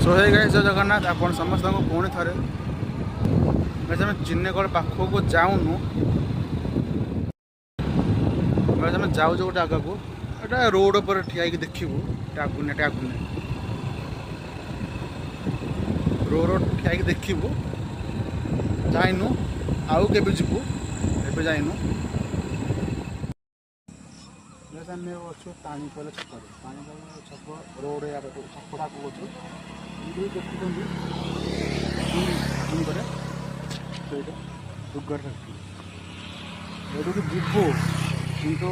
सो hey guys जय जगन्नाथ आप समस्त को पुणी थे आम चिन्नेगढ़ पाखक जाऊनु आम जाऊ गोटे जगह को एटा रोड पर ठिया देखू टागुने टागुने रोड ठिया देखू जाइनु आउ के जीवु ए जाइनु आम अच्छु पानीपाल छक पानीपाल छक रोड छकटा को अच्छु देखुं दुर्गर फैक्ट्री ये जीवु किंतु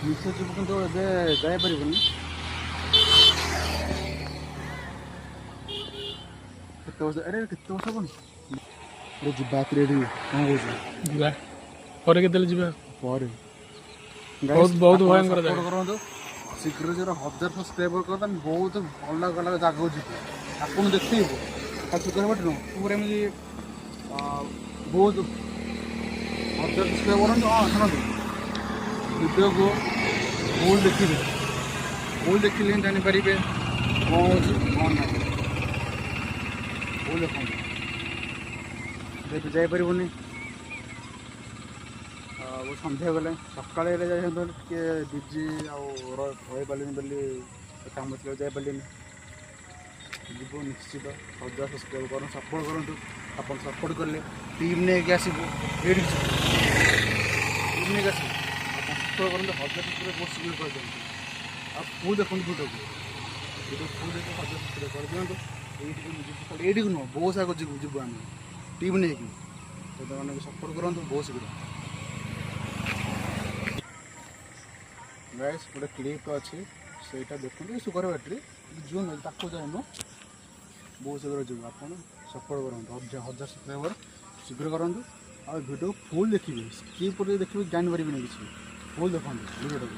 निश्चय जीव कि जापर अरे केत वर्ष हबन जा रेडी कौन कौन बहुत भयंकर करूँ शीघ्र शीघ्र 1000 सब्सक्राइबर कर बहुत अलग अलग जगह जीव आपको देखो सुपर पूरा एमती बहुत 1000 सब्सक्राइबर करूँ हाँ शुणु वीडियो को फुल देखिए फुल देखिले जापर कौन हो कौन ना फुल देखो जापरनि सन्ध्या गले सका बिजी आईपारे बोली कम थी जापारे जीव निश्चित 1000 सब्सक्राइब कर सपोर्ट करूँ आप सपोर्ट कले टीम नहीं आसबू टीम नहीं आस सपोर्ट करूँ 1000 सब्सक्राइब बहुत शीघ्र कर दिखाँ फुल देखो वीडियो को फुल देख 1000 सब्सक्राइब कर दिखाँ ये नुह बहुत आगे जीव आम टीम नहीं तो मैंने सपोर्ट करूँ बहुत शीघ्र गाइस गोटे क्लिप अच्छी से देखते सुगर बैटरी जो ताक जाए बहुत शीघ्र जीव आप सपोर्ट करूँ 1000 सब्सक्राइबर शीघ्र करूँ आ वीडियो फुल देखिए स्किप देखिए जापर किसी फुल देखो वीडियो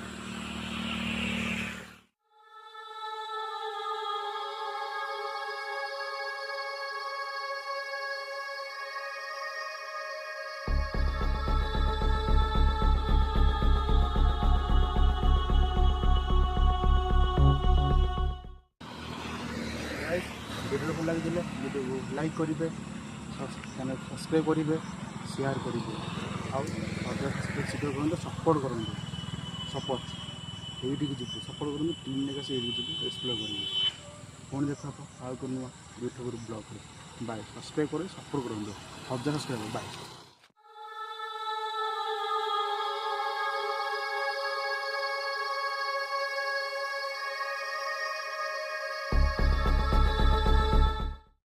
वीडियो भल लगे वीडियो लाइक करेंगे चैनल सब्सक्राइब करेंगे शेयर करेंगे शीघ्र करूँ सपोर्ट करूँ सपोर्ट ये जीव सपोर्ट करूँ टीम लेकर से जीव एक्सप्लोर करेंगे पुणी देख आउ कर यूट्यूब ब्लॉग बाय सब्सक्राइब करें सपोर्ट करूँ 1000 सब्सक्राइबर बाय।